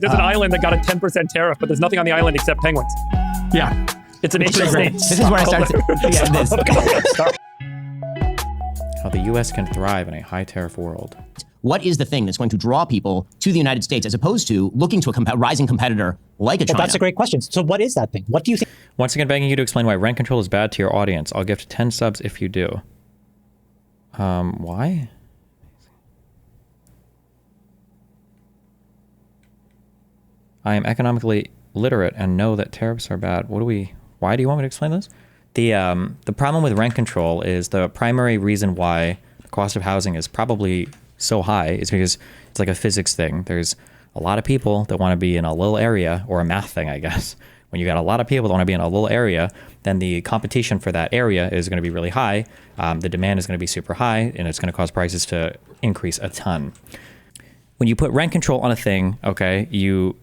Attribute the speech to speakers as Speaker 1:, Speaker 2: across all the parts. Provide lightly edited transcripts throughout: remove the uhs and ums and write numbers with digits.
Speaker 1: There's an island that got a 10% tariff, but there's nothing on the island except penguins.
Speaker 2: Yeah.
Speaker 1: It's a nation state.
Speaker 3: This is where I started.
Speaker 4: How the U.S. can thrive in a high tariff world.
Speaker 3: What is the thing that's going to draw people to the United States as opposed to looking to a rising competitor like a China?
Speaker 5: Well, that's a great question. So what is that thing? What do you think?
Speaker 4: Once again, begging you to explain why rent control is bad to your audience. I'll gift 10 subs if you do. Why? I am economically literate and know that tariffs are bad. Why do you want me to explain this? The problem with rent control is the primary reason why the cost of housing is probably so high is because it's like a physics thing. There's a lot of people that want to be in a little area, or a math thing, I guess. When you got a lot of people that want to be in a little area, then the competition for that area is going to be really high. The demand is going to be super high, and it's going to cause prices to increase a ton. When you put rent control on a thing, okay,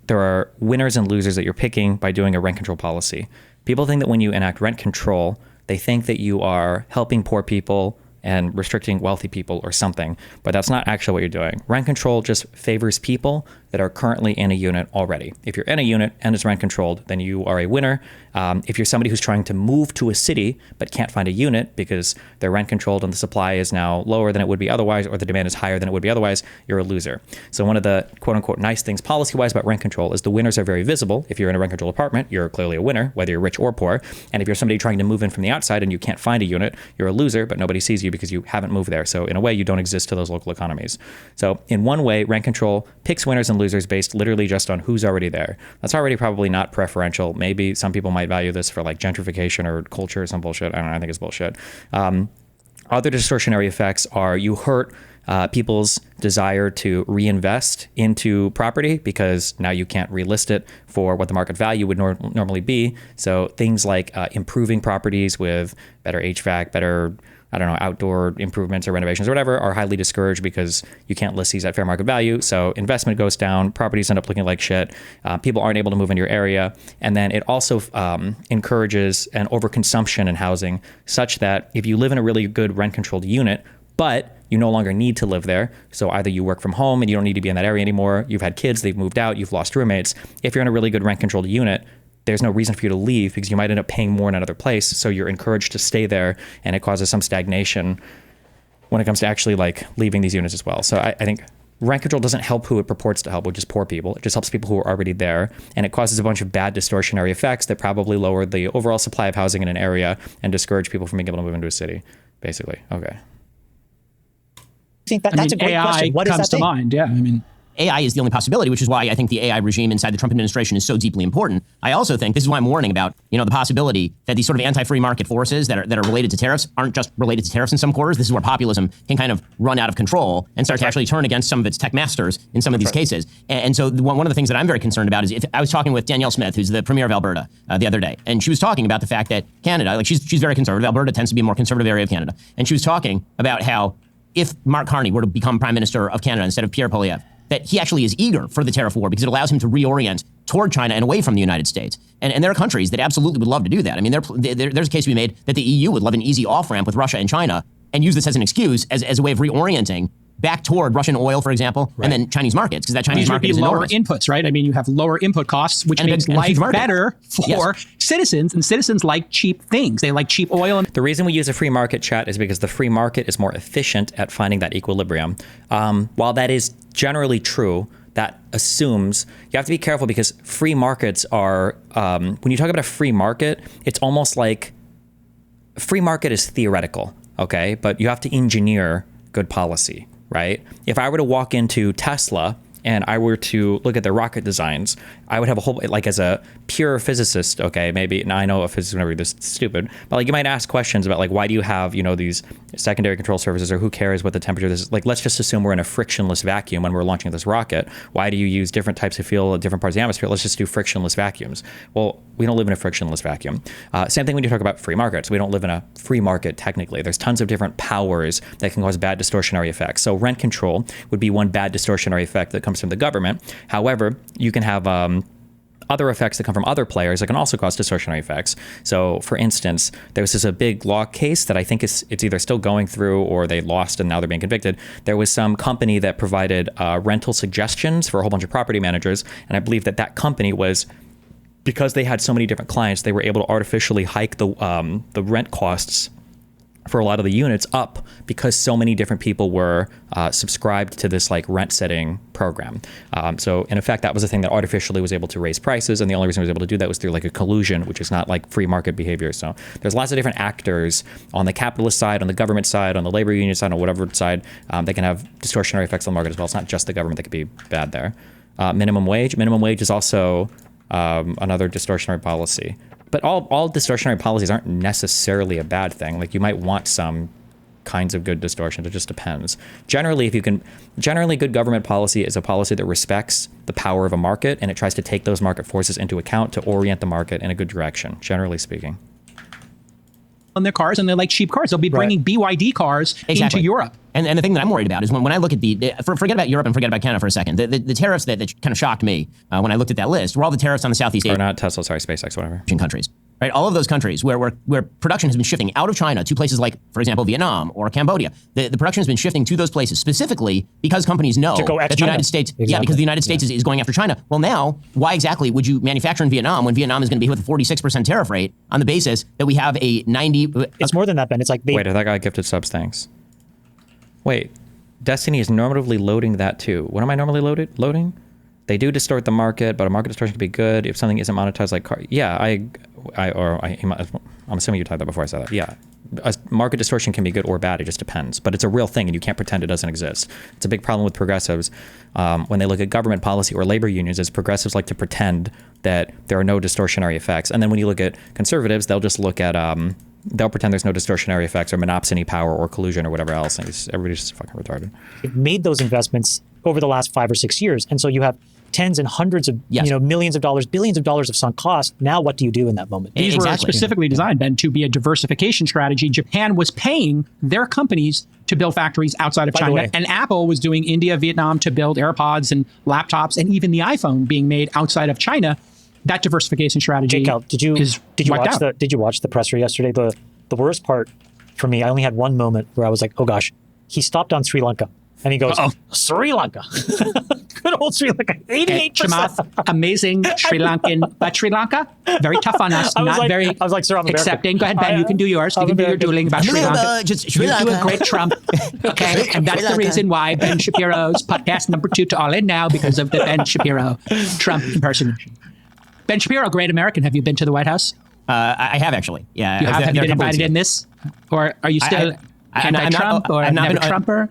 Speaker 4: there are winners and losers that you're picking by doing a rent control policy. People think that when you enact rent control, they think that you are helping poor people and restricting wealthy people or something, but that's not actually what you're doing. Rent control just favors people that are currently in a unit already. If you're in a unit and it's rent controlled, then you are a winner. If you're somebody who's trying to move to a city but can't find a unit because they're rent controlled and the supply is now lower than it would be otherwise, or the demand is higher than it would be otherwise, you're a loser. So one of the quote unquote nice things policy-wise about rent control is the winners are very visible. If you're in a rent controlled apartment, you're clearly a winner, whether you're rich or poor. And if you're somebody trying to move in from the outside and you can't find a unit, you're a loser, but nobody sees you because you haven't moved there. So in a way, you don't exist to those local economies. So in one way, rent control picks winners and losers based literally just on who's already there. That's already probably not preferential. Maybe some people might value this for like gentrification or culture or some bullshit. I don't know. I think it's bullshit. Other distortionary effects are you hurt people's desire to reinvest into property because now you can't relist it for what the market value would normally be. So things like improving properties with better HVAC, better outdoor improvements or renovations or whatever are highly discouraged because you can't list these at fair market value. So investment goes down, properties end up looking like shit. People aren't able to move into your area. And then it also encourages an overconsumption in housing such that if you live in a really good rent controlled unit, but you no longer need to live there. So either you work from home and you don't need to be in that area anymore. You've had kids, they've moved out, you've lost roommates. If you're in a really good rent controlled unit, there's no reason for you to leave because you might end up paying more in another place. So you're encouraged to stay there, and it causes some stagnation when it comes to actually like leaving these units as well. So I think rent control doesn't help who it purports to help, which is poor people. It just helps people who are already there, and it causes a bunch of bad distortionary effects that probably lower the overall supply of housing in an area and discourage people from being able to move into a city, basically. Okay.
Speaker 5: I think that's a great
Speaker 2: AI
Speaker 5: question. What
Speaker 2: comes
Speaker 5: is that
Speaker 2: to mind. Yeah,
Speaker 3: AI is the only possibility, which is why I think the AI regime inside the Trump administration is so deeply important. I also think this is why I'm warning about, the possibility that these sort of anti-free market forces that are related to tariffs aren't just related to tariffs in some quarters. This is where populism can kind of run out of control and start to actually turn against some of its tech masters in some of these cases. And so one of the things that I'm very concerned about is if I was talking with Danielle Smith, who's the premier of Alberta, the other day, and she was talking about the fact that Canada, like she's very conservative. Alberta tends to be a more conservative area of Canada. And she was talking about how if Mark Carney were to become prime minister of Canada instead of Pierre Poilievre, that he actually is eager for the tariff war because it allows him to reorient toward China and away from the United States. And there are countries that absolutely would love to do that. I mean, there's a case to be made that the EU would love an easy off-ramp with Russia and China and use this as an excuse, as a way of reorienting back toward Russian oil, for example, and then Chinese markets, because that Chinese market is
Speaker 2: lower
Speaker 3: enormous.
Speaker 2: inputs, right? I mean, you have lower input costs, which makes life better for citizens, and citizens like cheap things. They like cheap oil.
Speaker 4: The reason we use a free market, chat, is because the free market is more efficient at finding that equilibrium. While that is generally true, that assumes you have to be careful because free markets are, when you talk about a free market, it's almost like free market is theoretical, okay? But you have to engineer good policy, right? If I were to walk into Tesla and I were to look at their rocket designs, I would have a whole, like as a pure physicist, okay, maybe, now I know a physicist would never be this stupid, but like you might ask questions about like, why do you have, these secondary control surfaces, or who cares what the temperature is? Like, let's just assume we're in a frictionless vacuum when we're launching this rocket. Why do you use different types of fuel at different parts of the atmosphere? Let's just do frictionless vacuums. Well, we don't live in a frictionless vacuum. Same thing when you talk about free markets. We don't live in a free market technically. There's tons of different powers that can cause bad distortionary effects. So rent control would be one bad distortionary effect that comes from the government. However, you can have other effects that come from other players that can also cause distortionary effects. So, for instance, there was a big law case that I think it's either still going through or they lost and now they're being convicted. There was some company that provided rental suggestions for a whole bunch of property managers, and I believe that company was, because they had so many different clients, they were able to artificially hike the rent costs for a lot of the units up because so many different people were subscribed to this like rent setting program. So in effect, that was a thing that artificially was able to raise prices. And the only reason it was able to do that was through like a collusion, which is not like free market behavior. So there's lots of different actors on the capitalist side, on the government side, on the labor union side, on whatever side, that can have distortionary effects on the market as well. It's not just the government that could be bad there. Minimum wage is also another distortionary policy. But all distortionary policies aren't necessarily a bad thing. Like you might want some kinds of good distortion. It just depends. Generally, good government policy is a policy that respects the power of a market and it tries to take those market forces into account to orient the market in a good direction, generally speaking.
Speaker 2: On their cars, and they're like cheap cars. They'll be bringing BYD cars into Europe.
Speaker 3: And the thing that I'm worried about is when I look at forget about Europe and forget about Canada for a second. The tariffs that kind of shocked me when I looked at that list were all the tariffs on the Southeast Asian,
Speaker 4: or not Tesla, sorry, SpaceX, whatever,
Speaker 3: countries. Right, all of those countries where production has been shifting out of China to places like, for example, Vietnam or Cambodia. The production has been shifting to those places specifically because companies know that the United States, because the United States is going after China. Well, now, why exactly would you manufacture in Vietnam when Vietnam is going to be hit with a 46% tariff rate on the basis that we have a 90?
Speaker 5: It's more than that, Ben. It's like
Speaker 4: wait, that guy gifted subs, thanks. Wait, Destiny is normatively loading that too. What am I normally loading? They do distort the market, but a market distortion can be good if something isn't monetized like car. Yeah, I'm assuming you typed that before I said that. Yeah, a market distortion can be good or bad. It just depends. But it's a real thing, and you can't pretend it doesn't exist. It's a big problem with progressives when they look at government policy or labor unions. Is progressives like to pretend that there are no distortionary effects, and then when you look at conservatives, they'll just look at they'll pretend there's no distortionary effects or monopsony power or collusion or whatever else. And everybody's just fucking retarded.
Speaker 5: It made those investments over the last 5 or 6 years, and so you have tens and hundreds of millions of dollars, billions of dollars of sunk cost. Now, what do you do in that moment?
Speaker 2: These were specifically designed, Ben, to be a diversification strategy. Japan was paying their companies to build factories outside of China, and Apple was doing India, Vietnam to build AirPods and laptops, and even the iPhone being made outside of China. That diversification strategy did you watch the presser yesterday? The worst part for me, I only had one moment where I was like, oh gosh, he stopped on Sri Lanka. And he goes, Sri Lanka. Good old Sri Lanka. 88%. Chamath, amazing Sri Lankan. But Sri Lanka, very tough on us. I was like, sir, I'm accepting. Go ahead, Ben. You can do yours. You can do your doodling about Sri Lanka. You do a great Trump. Okay. And that's the reason why Ben Shapiro's podcast number 2 to All In now, because of the Ben Shapiro Trump impersonation. Ben Shapiro, great American. Have you been to the White House?
Speaker 3: I have actually. Yeah.
Speaker 2: Have you been invited in this? Or are you still anti-Trump or never Trumper?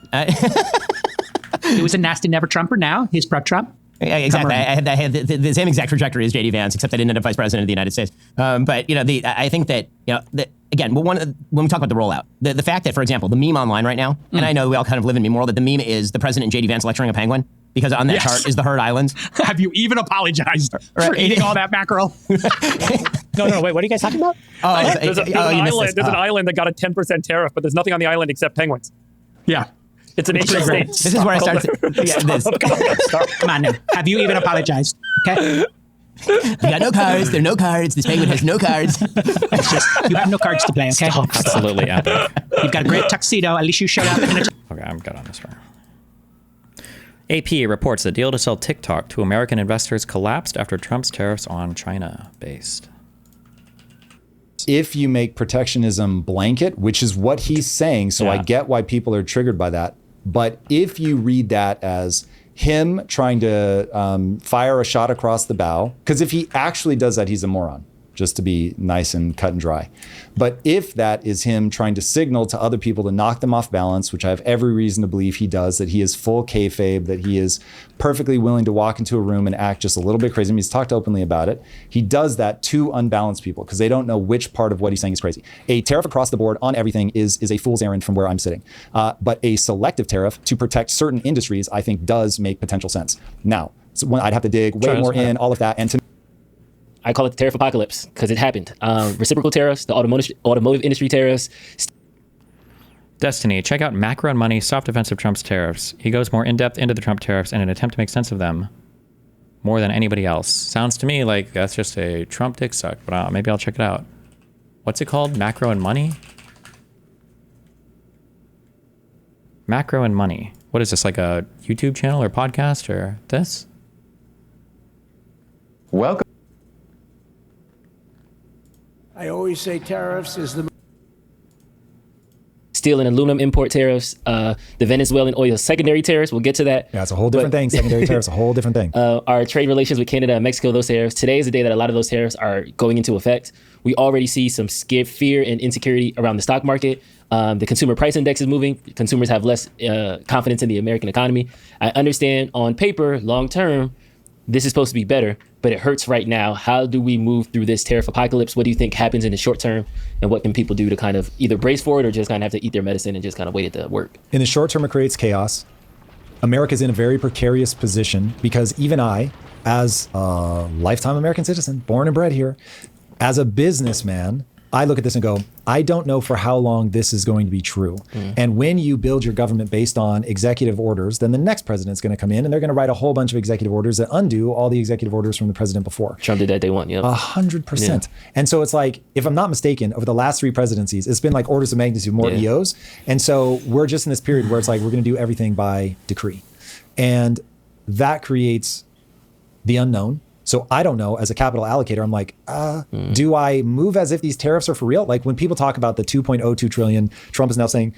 Speaker 2: He was a nasty never Trumper. Now he's pro-Trump.
Speaker 3: Yeah, exactly. I had the same exact trajectory as J.D. Vance, except I didn't end up vice president of the United States. But I think that again, when we talk about the rollout, the fact that, for example, the meme online right now, and I know we all kind of live in meme world, that the meme is the president and J.D. Vance lecturing a penguin. Because on that chart is the Herd Islands.
Speaker 2: Have you even apologized for eating all that mackerel?
Speaker 5: No, wait, what are you guys talking about?
Speaker 1: There's an island that got a 10% tariff, but there's nothing on the island except penguins.
Speaker 2: Yeah.
Speaker 1: It's a nation state.
Speaker 3: This is where I start.
Speaker 2: Come on now. Have you even apologized? Okay.
Speaker 3: You got no cards. There are no cards. This penguin has no cards.
Speaker 2: It's just, you have no cards to play, okay?
Speaker 4: Absolutely epic.
Speaker 2: You've got a great tuxedo. At least you showed up.
Speaker 4: Okay, I'm good on this one. AP reports the deal to sell TikTok to American investors collapsed after Trump's tariffs on China based.
Speaker 6: If you make protectionism blanket, which is what he's saying, so I get why people are triggered by that. But if you read that as him trying to fire a shot across the bow, because if he actually does that, he's a moron, just to be nice and cut and dry. But if that is him trying to signal to other people to knock them off balance, which I have every reason to believe he does, that he is full kayfabe, that he is perfectly willing to walk into a room and act just a little bit crazy. I mean, he's talked openly about it. He does that to unbalanced people because they don't know which part of what he's saying is crazy. A tariff across the board on everything is a fool's errand from where I'm sitting. But a selective tariff to protect certain industries, I think does make potential sense. Now, I'd have to dig way more in all of that. And to
Speaker 7: I call it the tariff apocalypse because it happened. Reciprocal tariffs, the automotive industry tariffs.
Speaker 4: Destiny, check out Macro and Money, Soft Defense of Trump's Tariffs. He goes more in-depth into the Trump tariffs in an attempt to make sense of them. more than anybody else. Sounds to me like that's just a Trump dick suck, but maybe I'll check it out. What's it called? Macro and Money? Macro and Money. What is this, like a YouTube channel or podcast or this?
Speaker 8: Welcome.
Speaker 9: I always say tariffs is the
Speaker 7: steel and aluminum import tariffs, the Venezuelan oil secondary tariffs. We'll get to that.
Speaker 6: Yeah, it's a whole different thing. Secondary tariffs, a whole different thing.
Speaker 7: Our trade relations with Canada and Mexico, those tariffs. Today is the day that a lot of those tariffs are going into effect. We already see some fear and insecurity around the stock market. The consumer price index is moving. Consumers have less confidence in the American economy. I understand on paper, long term, this is supposed to be better, but it hurts right now. How do we move through this tariff apocalypse? What do you think happens in the short term? And what can people do to kind of either brace for it or just kind of have to eat their medicine and just kind of wait it to work?
Speaker 6: In the short term, it creates chaos. America's in a very precarious position because even I, as a lifetime American citizen, born and bred here, as a businessman, I look at this and go, I don't know for how long this is going to be true. And when you build your government based on executive orders, then the next president's going to come in and they're going to write a whole bunch of executive orders that undo all the executive orders from the president before.
Speaker 7: Trump did that day one, yeah.
Speaker 6: 100%. And so it's like, if I'm not mistaken, over the last 3 presidencies, it's been like orders of magnitude more EOs. And so we're just in this period where it's like, we're going to do everything by decree. And that creates the unknown. So I don't know, as a capital allocator, I'm like, do I move as if these tariffs are for real? Like when people talk about the 2.02 trillion, Trump is now saying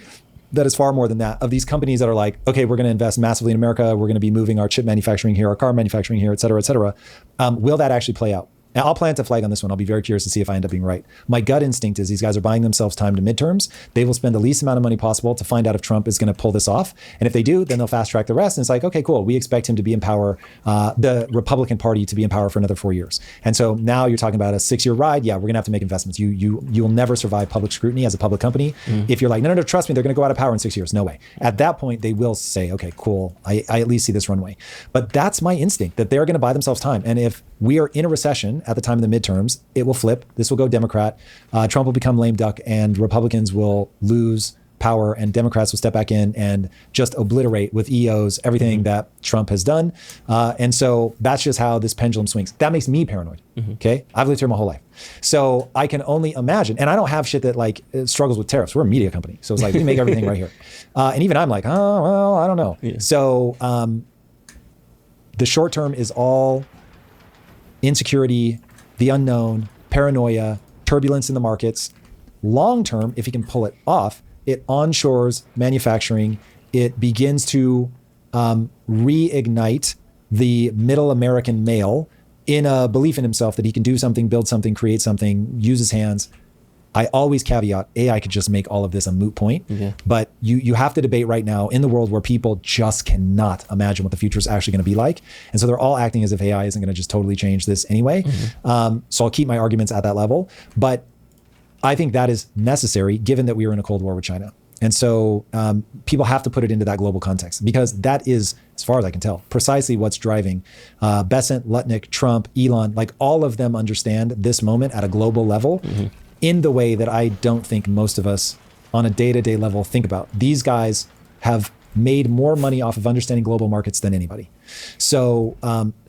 Speaker 6: that is far more than that, of these companies that are like, okay, we're going to invest massively in America. We're going to be moving our chip manufacturing here, our car manufacturing here, et cetera, et cetera. Will that actually play out? And I'll plant a flag on this one. I'll be very curious to see if I end up being right. My gut instinct is these guys are buying themselves time to midterms. They will spend the least amount of money possible to find out if Trump is going to pull this off. And if they do, then they'll fast track the rest. And it's like, okay, cool. We expect him to be in power, the Republican Party to be in power for another 4 years. And so now you're talking about a 6-year ride. Yeah, we're going to have to make investments. You'll never survive public scrutiny as a public company. If you're like, no, trust me, they're going to go out of power in 6 years. No way. At that point, they will say, okay, cool. I at least see this runway. But that's my instinct, that they're going to buy themselves time. And if we are in a recession at the time of the midterms, it will flip. This will go Democrat. Trump will become lame duck and Republicans will lose power and Democrats will step back in and just obliterate with EOs everything that Trump has done. And so that's just how this pendulum swings. That makes me paranoid. Okay. I've lived here my whole life. So I can only imagine, and I don't have shit that like struggles with tariffs. We're a media company. So it's like, we make everything right here. And even I'm like, oh, well, I don't know. So the short term is all insecurity, the unknown, paranoia, turbulence in the markets. Long term, if he can pull it off, it onshores manufacturing. It begins to reignite the middle American male in a belief in himself that he can do something, build something, create something, use his hands. I always caveat, AI could just make all of this a moot point. But you have to debate right now in the world where people just cannot imagine what the future is actually going to be like. And so they're all acting as if AI isn't going to just totally change this anyway. So I'll keep my arguments at that level. But I think that is necessary given that we are in a Cold War with China. And so people have to put it into that global context because that is, as far as I can tell, precisely what's driving Bessent, Lutnick, Trump, Elon, like all of them understand this moment at a global level in the way that I don't think most of us on a day-to-day level think about. These guys have made more money off of understanding global markets than anybody. So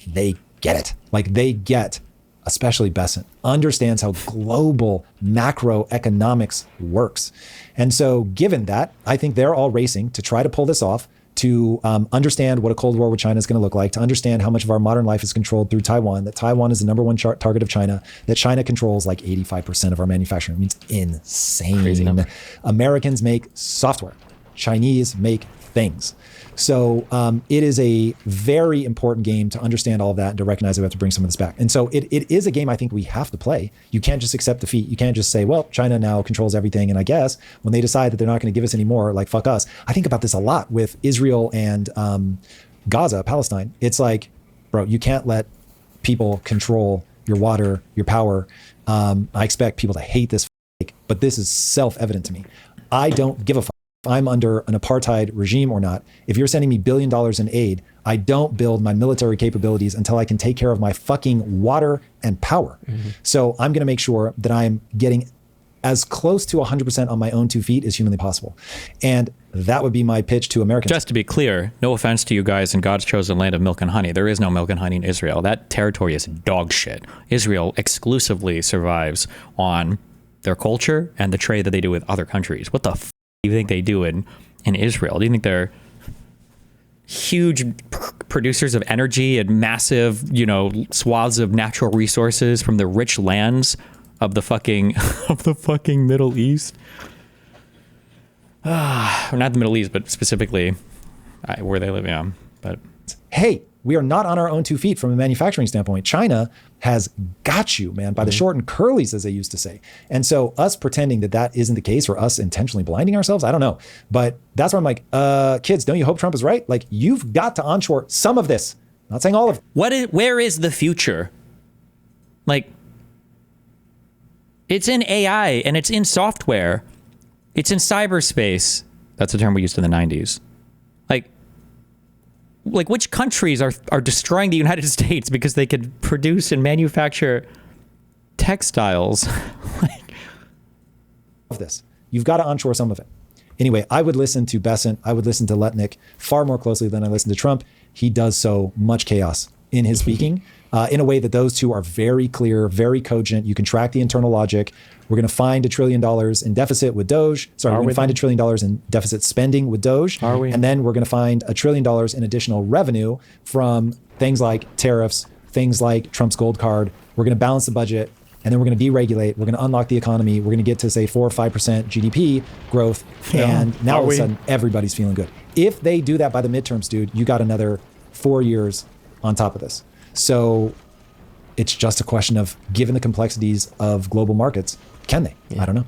Speaker 6: they get it. Like they get, especially Bessent, understands how global macroeconomics works. And so given that, I think they're all racing to try to pull this off, to understand what a Cold War with China is going to look like, to understand how much of our modern life is controlled through Taiwan, that Taiwan is the number one target of China, that China controls like 85% of our manufacturing. It means insane.
Speaker 7: Crazy number.
Speaker 6: Americans make software. Chinese make things. So it is a very important game to understand all of that and to recognize that we have to bring some of this back. And so it is a game I think we have to play. You can't just accept defeat. You can't just say, well, China now controls everything. And I guess when they decide that they're not going to give us any more, like, fuck us. I think about this a lot with Israel and Gaza, Palestine. It's like, bro, you can't let people control your water, your power. I expect people to hate this, but this is self-evident to me. I don't give a fuck if I'm under an apartheid regime or not. If you're sending me $1 billion in aid, I don't build my military capabilities until I can take care of my fucking water and power. So I'm going to make sure that I'm getting as close to 100% on my own 2 feet as humanly possible. And that would be my pitch to Americans.
Speaker 4: Just to be clear, no offense to you guys in God's chosen land of milk and honey. There is no milk and honey in Israel. That territory is dog shit. Israel exclusively survives on their culture and the trade that they do with other countries. What the f*** do you think they do in Israel? Do you think they're huge producers of energy and massive, swaths of natural resources from the rich lands of the fucking Middle East? Not the Middle East, but specifically where they live. Yeah, but
Speaker 6: hey, we are not on our own 2 feet from a manufacturing standpoint. China has got you, man, by the short and curlies, as they used to say. And so us pretending that isn't the case, or us intentionally blinding ourselves, I don't know. But that's why I'm like, kids, don't you hope Trump is right? Like, you've got to onshore some of this. I'm not saying all of it.
Speaker 4: Where is the future? Like, it's in AI and it's in software. It's in cyberspace. That's a term we used in the 90s. Like which countries are destroying the United States because they could produce and manufacture textiles?
Speaker 6: Of this, you've got to onshore some of it. Anyway, I would listen to Bessent. I would listen to Letnick far more closely than I listen to Trump. He does so much chaos in his speaking, in a way that those two are very clear, very cogent. You can track the internal logic. We're going to find $1 trillion in deficit with Doge. Sorry, we're going to find $1 trillion in deficit spending with Doge.
Speaker 4: Are we?
Speaker 6: And then we're going to find $1 trillion in additional revenue from things like tariffs, things like Trump's gold card. We're going to balance the budget, and then we're going to deregulate. We're going to unlock the economy. We're going to get to, say, 4 or 5% GDP growth. Yeah. And now all of a sudden, everybody's feeling good. If they do that by the midterms, dude, you got another 4 years on top of this. So it's just a question of, given the complexities of global markets, can they? Yeah. I don't know.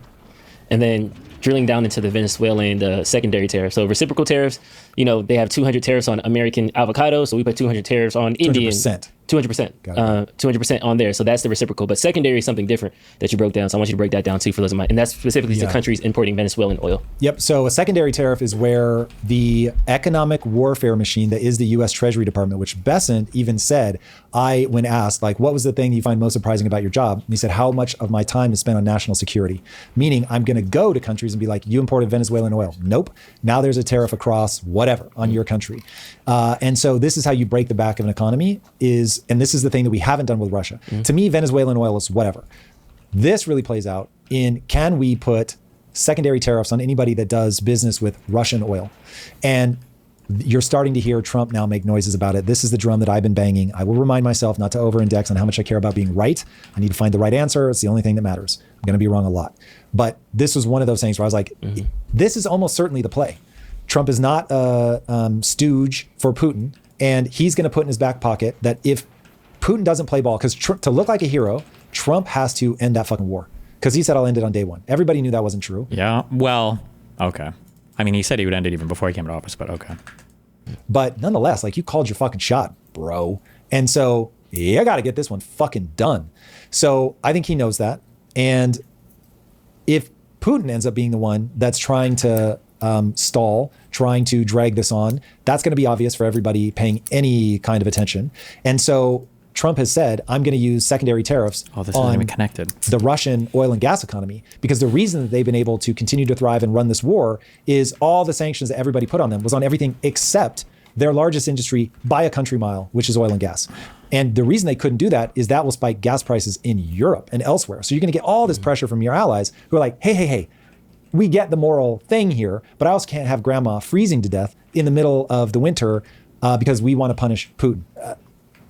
Speaker 7: And then drilling down into the Venezuelan secondary tariff. So reciprocal tariffs, they have 200 tariffs on American avocado. So we put 200 tariffs on Indian. 200%. 200% on there. So that's the reciprocal. But secondary is something different that you broke down. So I want you to break that down too for those of my, and that's specifically to countries importing Venezuelan oil.
Speaker 6: Yep. So a secondary tariff is where the economic warfare machine that is the U.S. Treasury Department, which Bessent even said, when asked, like, what was the thing you find most surprising about your job? And he said, how much of my time is spent on national security? Meaning I'm going to go to countries and be like, you imported Venezuelan oil. Nope. Now there's a tariff across whatever on your country. And so this is how you break the back of an economy and this is the thing that we haven't done with Russia. To me, Venezuelan oil is whatever. This really plays out in, can we put secondary tariffs on anybody that does business with Russian oil? And you're starting to hear Trump now make noises about it. This is the drum that I've been banging. I will remind myself not to over-index on how much I care about being right. I need to find the right answer. It's the only thing that matters. I'm going to be wrong a lot. But this was one of those things where I was like, this is almost certainly the play. Trump is not a stooge for Putin. And he's going to put in his back pocket that if Putin doesn't play ball, because to look like a hero, Trump has to end that fucking war. Because he said, I'll end it on day one. Everybody knew that wasn't true.
Speaker 4: Yeah, well, okay. I mean, he said he would end it even before he came to office, but okay.
Speaker 6: But nonetheless, like, you called your fucking shot, bro. And so you got to get this one fucking done. So I think he knows that. And if Putin ends up being the one that's trying to stall, trying to drag this on, that's going to be obvious for everybody paying any kind of attention. And so Trump has said, I'm going to use secondary tariffs on the Russian oil and gas economy, because the reason that they've been able to continue to thrive and run this war is all the sanctions that everybody put on them was on everything except their largest industry by a country mile, which is oil and gas. And the reason they couldn't do that is that will spike gas prices in Europe and elsewhere. So you're going to get all this pressure from your allies who are like, hey, we get the moral thing here, but I also can't have grandma freezing to death in the middle of the winter because we want to punish Putin.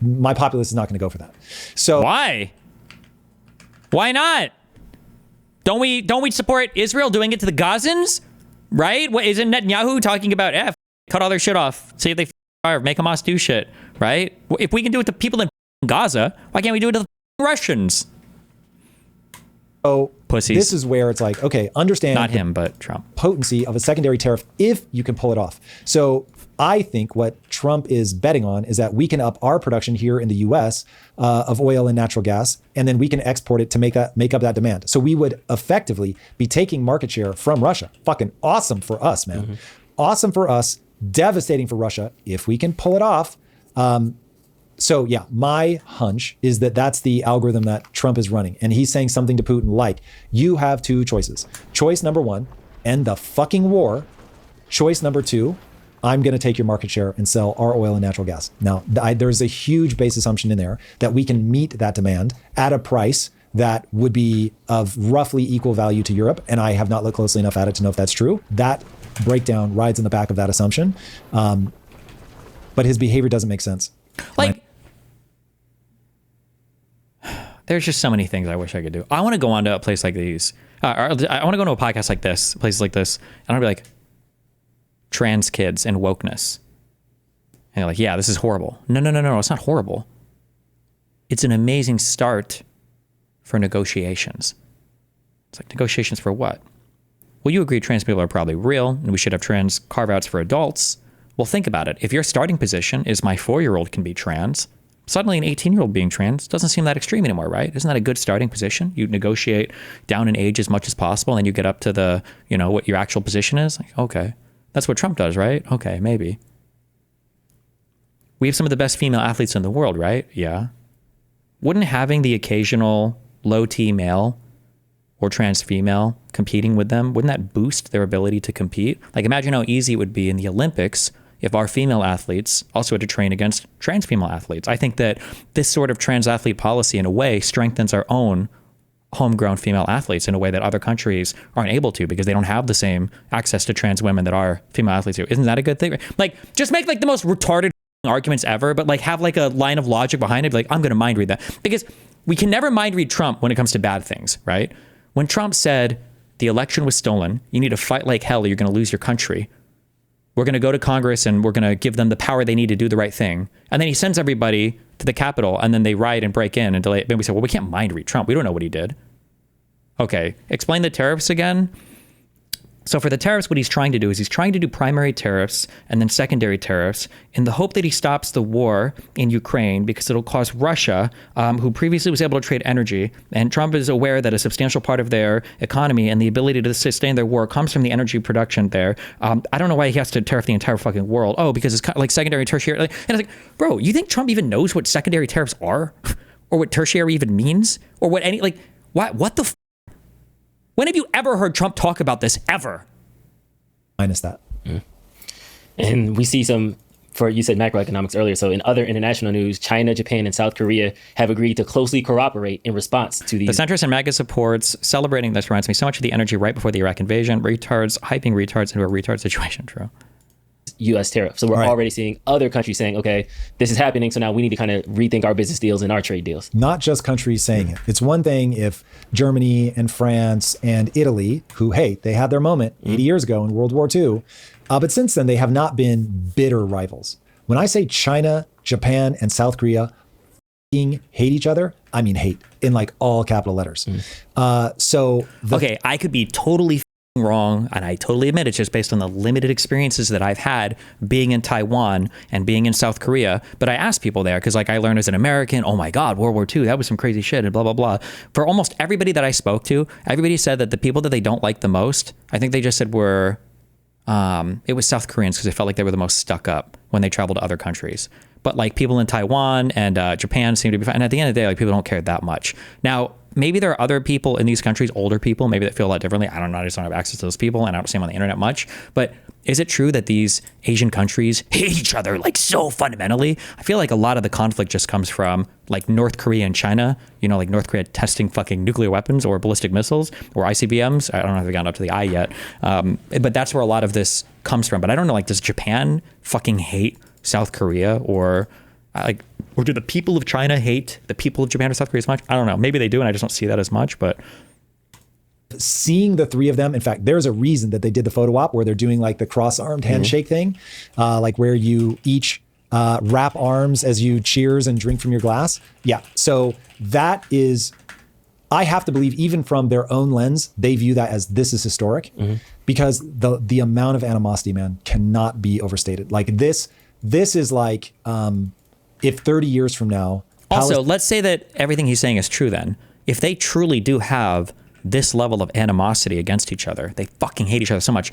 Speaker 6: My populace is not going to go for that. So
Speaker 4: why not? Don't we support Israel doing it to the Gazans? Right? What, isn't Netanyahu talking about cut all their shit off, see if they fire, make Hamas do shit, right? If we can do it to people in Gaza, why can't we do it to the Russians?
Speaker 6: Oh,
Speaker 4: pussies.
Speaker 6: This is where it's like, okay, understand
Speaker 4: not him, but Trump
Speaker 6: potency of a secondary tariff if you can pull it off. So I think what Trump is betting on is that we can up our production here in the U.S. Of oil and natural gas, and then we can export it to make up that demand. So we would effectively be taking market share from Russia. Fucking awesome for us, man. Awesome for us. Devastating for Russia if we can pull it off. So yeah, my hunch is that that's the algorithm that Trump is running. And he's saying something to Putin like, you have two choices. Choice number one, end the fucking war. Choice number two, I'm going to take your market share and sell our oil and natural gas. Now, there's a huge base assumption in there that we can meet that demand at a price that would be of roughly equal value to Europe. And I have not looked closely enough at it to know if that's true. That breakdown rides in the back of that assumption. But his behavior doesn't make sense.
Speaker 4: Like, there's just so many things I wish I could do. I want to go on to a place like these. I want to go to a podcast like this, places like this, and I'll be like, trans kids and wokeness. And they're like, yeah, this is horrible. No, it's not horrible. It's an amazing start for negotiations. It's like, negotiations for what? Well, you agree trans people are probably real, and we should have trans carve-outs for adults. Well, think about it. If your starting position is my 4-year-old can be trans, suddenly an 18-year-old being trans doesn't seem that extreme anymore, right? Isn't that a good starting position? You negotiate down in age as much as possible, and then you get up to the, what your actual position is. Like, okay, that's what Trump does, right? Okay, maybe. We have some of the best female athletes in the world, right? Yeah. Wouldn't having the occasional low T male or trans female competing with them, wouldn't that boost their ability to compete? Like, imagine how easy it would be in the Olympics if our female athletes also had to train against trans female athletes. I think that this sort of trans athlete policy, in a way, strengthens our own homegrown female athletes in a way that other countries aren't able to, because they don't have the same access to trans women that our female athletes do. Isn't that a good thing? Like, just make like the most retarded arguments ever, but like have like a line of logic behind it. Like, I'm going to mind read that, because we can never mind read Trump when it comes to bad things, right? When Trump said the election was stolen, you need to fight like hell or you're going to lose your country. We're going to go to Congress and we're going to give them the power they need to do the right thing. And then he sends everybody to the Capitol, and then they riot and break in and delay it. Then we say, well, we can't mind read Trump. We don't know what he did. Okay, explain the tariffs again. So for the tariffs, what he's trying to do is he's trying to do primary tariffs and then secondary tariffs in the hope that he stops the war in Ukraine, because it'll cause Russia, who previously was able to trade energy, and Trump is aware that a substantial part of their economy and the ability to sustain their war comes from the energy production there. I don't know why he has to tariff the entire fucking world. Oh, because it's kind of like secondary, tertiary. And I was like, bro, you think Trump even knows what secondary tariffs are? Or what tertiary even means? Or what any, like, what the when have you ever heard Trump talk about this, ever?
Speaker 6: Minus that.
Speaker 7: And we see some, you said macroeconomics earlier. So in other international news, China, Japan, and South Korea have agreed to closely cooperate in response to these.
Speaker 4: The centrist and MAGA supports celebrating this reminds me so much of the energy right before the Iraq invasion. Retards hyping retards into a retard situation. True.
Speaker 7: U.S. tariff. So we're already seeing other countries saying, okay, this is happening, so now we need to kind of rethink our business deals and our trade deals.
Speaker 6: Not just countries saying it. It's one thing if Germany and France and Italy, who, hey, they had their moment 80 years ago in World War II, but since then they have not been bitter rivals. When I say China, Japan, and South Korea hate each other, I mean hate in like all capital letters. Okay,
Speaker 4: I could be totally wrong, and I totally admit it's just based on the limited experiences that I've had being in Taiwan and being in South Korea. But I asked people there, because like I learned as an American, oh my God, World War II, that was some crazy shit and blah, blah, blah. For almost everybody that I spoke to, everybody said that the people that they don't like the most, I think they just said were, it was South Koreans, because they felt like they were the most stuck up when they traveled to other countries. But like people in Taiwan and Japan seem to be fine. And at the end of the day, like people don't care that much. Now, maybe there are other people in these countries, older people, maybe that feel a lot differently. I don't know. I just don't have access to those people, and I don't see them on the internet much. But is it true that these Asian countries hate each other like so fundamentally? I feel like a lot of the conflict just comes from like North Korea and China, like North Korea testing fucking nuclear weapons or ballistic missiles or ICBMs. I don't know if they've gotten up to the I yet. But that's where a lot of this comes from. But I don't know, like, does Japan fucking hate South Korea, or do the people of China hate the people of Japan or South Korea as much? I don't know. Maybe they do, and I just don't see that as much. But
Speaker 6: seeing the three of them, in fact, there's a reason that they did the photo op where they're doing like the cross-armed handshake thing, like where you each wrap arms as you cheers and drink from your glass. Yeah. So that is, I have to believe, even from their own lens, they view that as this is historic, because the amount of animosity, man, cannot be overstated. Like this is like, if 30 years from now...
Speaker 4: Also, let's say that everything he's saying is true then. If they truly do have this level of animosity against each other, they fucking hate each other so much,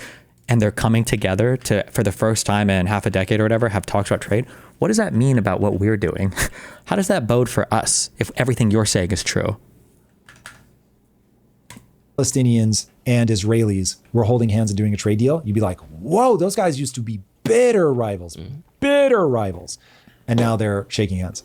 Speaker 4: and they're coming together to, for the first time in half a decade or whatever, have talks about trade. What does that mean about what we're doing? How does that bode for us if everything you're saying is true?
Speaker 6: Palestinians and Israelis were holding hands and doing a trade deal, you'd be like, whoa, those guys used to be bitter rivals, bitter rivals. And now they're shaking hands.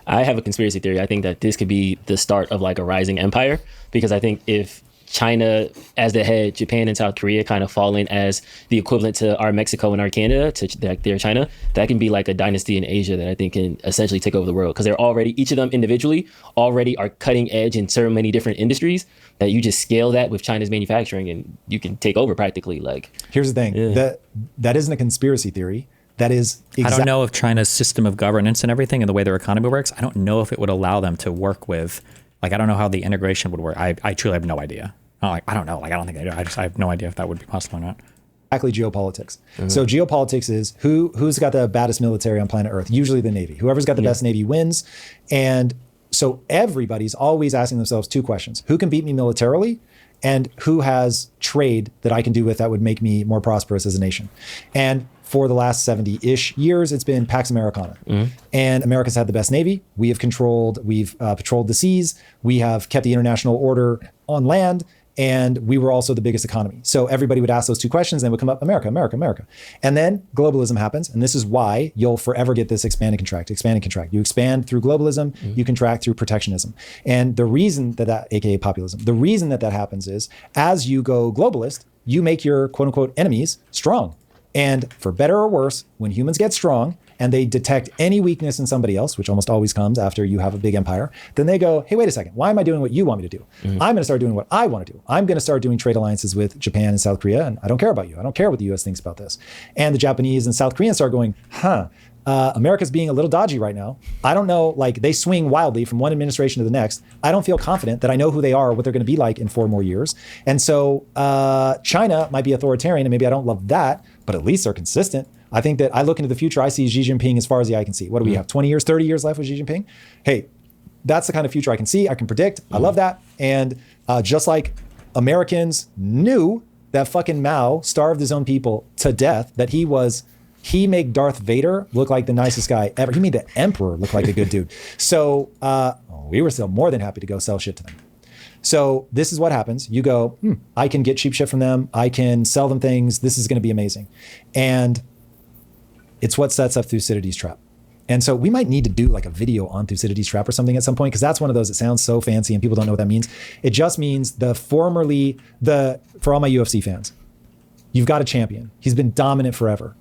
Speaker 7: I have a conspiracy theory. I think that this could be the start of like a rising empire, because I think if China as the head, Japan and South Korea kind of fall in as the equivalent to our Mexico and our Canada, to their China, that can be like a dynasty in Asia that I think can essentially take over the world, because they're already, each of them individually already are cutting edge in so many different industries that you just scale that with China's manufacturing and you can take over practically. Like,
Speaker 6: here's the thing, that isn't a conspiracy theory. That is
Speaker 4: I don't know if China's system of governance and everything and the way their economy works, I don't know if it would allow them to work with, like, I don't know how the integration would work. I truly have no idea. I don't know. Like, I don't think they do. I have no idea if that would be possible or not.
Speaker 6: Exactly, geopolitics. So geopolitics is who's got the baddest military on planet Earth? Usually the Navy. Whoever's got the best Navy wins. And so everybody's always asking themselves two questions. Who can beat me militarily? And who has trade that I can do with that would make me more prosperous as a nation? And for the last 70-ish years, it's been Pax Americana. And America's had the best Navy. We've patrolled the seas. We have kept the international order on land. And we were also the biggest economy. So everybody would ask those two questions and would come up, America, America, America. And then globalism happens. And this is why you'll forever get this expand and contract, expand and contract. You expand through globalism, you contract through protectionism. And the reason that, AKA populism, the reason that happens is as you go globalist, you make your quote unquote enemies strong. And for better or worse, when humans get strong and they detect any weakness in somebody else, which almost always comes after you have a big empire, then they go, hey, wait a second, why am I doing what you want me to do? I'm going to start doing what I want to do. I'm going to start doing trade alliances with Japan and South Korea, and I don't care about you. I don't care what the US thinks about this. And the Japanese and South Koreans start going, America's being a little dodgy right now. I don't know, like they swing wildly from one administration to the next. I don't feel confident that I know who they are, what they're going to be like in 4 more years. And so China might be authoritarian, and maybe I don't love that, but at least they're consistent. I think that I look into the future, I see Xi Jinping as far as the eye can see. What do we have, 20 years, 30 years left with Xi Jinping? Hey, that's the kind of future I can see, I can predict. I love that. And just like Americans knew that fucking Mao starved his own people to death, that he made Darth Vader look like the nicest guy ever. He made the Emperor look like a good dude. So we were still more than happy to go sell shit to them. So this is what happens. You go, I can get cheap shit from them. I can sell them things. This is going to be amazing. And it's what sets up Thucydides' trap. And so we might need to do like a video on Thucydides' trap or something at some point, because that's one of those that sounds so fancy and people don't know what that means. It just means for all my UFC fans, you've got a champion. He's been dominant forever,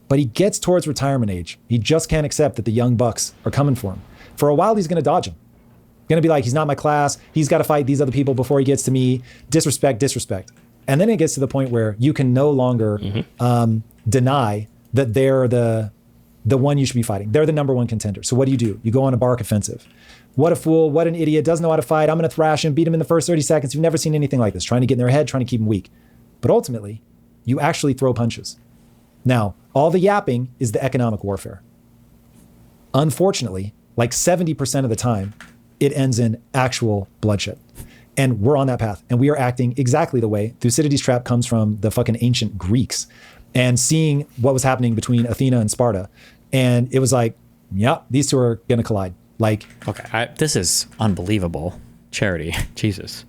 Speaker 6: but he gets towards retirement age. He just can't accept that the young bucks are coming for him. For a while, he's going to dodge him. Going to be like, he's not my class. He's got to fight these other people before he gets to me. Disrespect. And then it gets to the point where you can no longer deny that they're the one you should be fighting. They're the number one contender. So what do? You go on a bark offensive. What a fool, what an idiot, doesn't know how to fight. I'm going to thrash him, beat him in the first 30 seconds. You've never seen anything like this, trying to get in their head, trying to keep them weak. But ultimately, you actually throw punches. Now, all the yapping is the economic warfare. Unfortunately, like 70% of the time, it ends in actual bloodshed. And we're on that path. And we are acting exactly the way Thucydides' trap comes from the fucking ancient Greeks. And seeing what was happening between Athena and Sparta. And it was like, yeah, these two are going to collide. Like,
Speaker 4: okay, this is unbelievable. Charity, Jesus.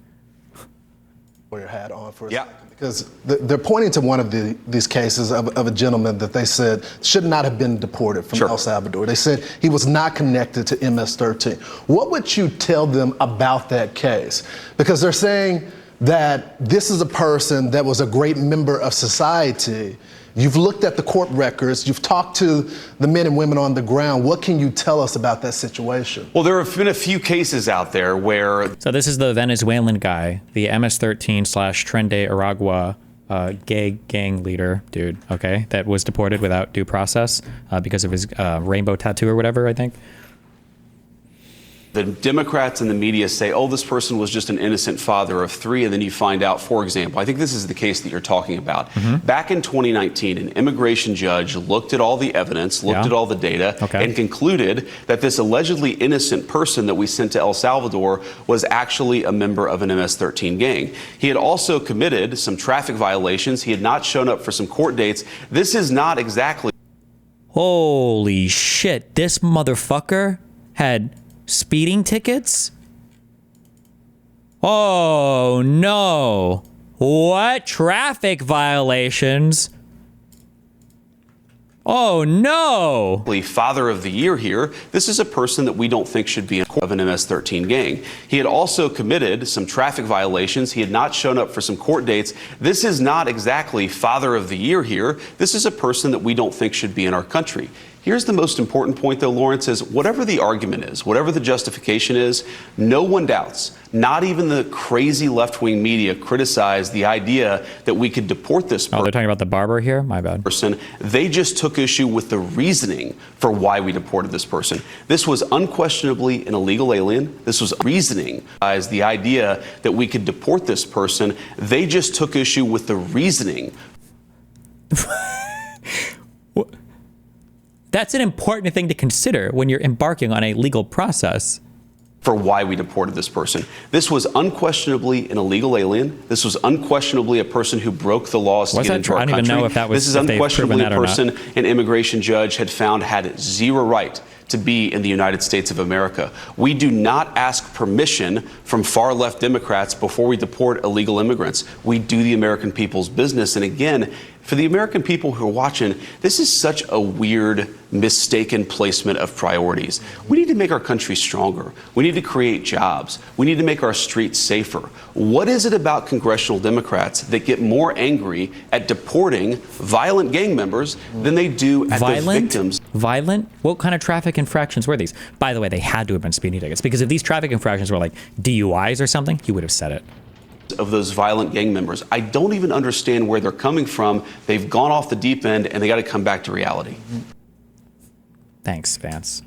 Speaker 8: Put your hat on for a second, because they're pointing to one of these cases of a gentleman that they said should not have been deported from El Salvador. They said he was not connected to MS-13. What would you tell them about that case? Because they're saying that this is a person that was a great member of society. You've looked at the court records, you've talked to the men and women on the ground. What can you tell us about that situation?
Speaker 10: Well, there have been a few cases out there where...
Speaker 4: So this is the Venezuelan guy, the MS-13 / Tren de Aragua gay gang leader dude, okay, that was deported without due process because of his rainbow tattoo or whatever, I think.
Speaker 10: The Democrats and the media say, oh, this person was just an innocent father of 3. And then you find out, for example, I think this is the case that you're talking about. Back in 2019, an immigration judge looked at all the evidence, looked at all the data, and concluded that this allegedly innocent person that we sent to El Salvador was actually a member of an MS-13 gang. He had also committed some traffic violations. He had not shown up for some court dates. This is not exactly...
Speaker 4: Holy shit, this motherfucker had speeding tickets? Oh no. What? Traffic violations? Oh no.
Speaker 10: Father of the year here. This is a person that we don't think should be of an MS-13 gang. He had also committed some traffic violations. He had not shown up for some court dates. This is not exactly father of the year here. This is a person that we don't think should be in our country. Here's the most important point, though, Lawrence, is whatever the argument is, whatever the justification is, no one doubts, not even the crazy left-wing media criticize the idea that we could deport this person.
Speaker 4: Oh, they're talking about the barber here? My bad.
Speaker 10: They just took issue with the reasoning for why we deported this person. This was unquestionably an illegal alien. This was reasoning as the idea that we could deport this person. They just took issue with the reasoning.
Speaker 4: That's an important thing to consider when you're embarking on a legal process.
Speaker 10: For why we deported this person. This was unquestionably an illegal alien. This was unquestionably a person who broke the laws to get into our country.
Speaker 4: I don't even know if that was,
Speaker 10: this is unquestionably a person an immigration judge had found had zero right to be in the United States of America. We do not ask permission from far left Democrats before we deport illegal immigrants. We do the American people's business. And again, for the American people who are watching, this is such a weird, mistaken placement of priorities. We need to make our country stronger. We need to create jobs. We need to make our streets safer. What is it about congressional Democrats that get more angry at deporting violent gang members than they do at the victims?
Speaker 4: Violent? What kind of traffic infractions were these? By the way, they had to have been speeding tickets, because if these traffic infractions were like DUIs or something, he would have said it.
Speaker 10: Of those violent gang members. I don't even understand where they're coming from. They've gone off the deep end and they got to come back to reality.
Speaker 4: Thanks, Vance.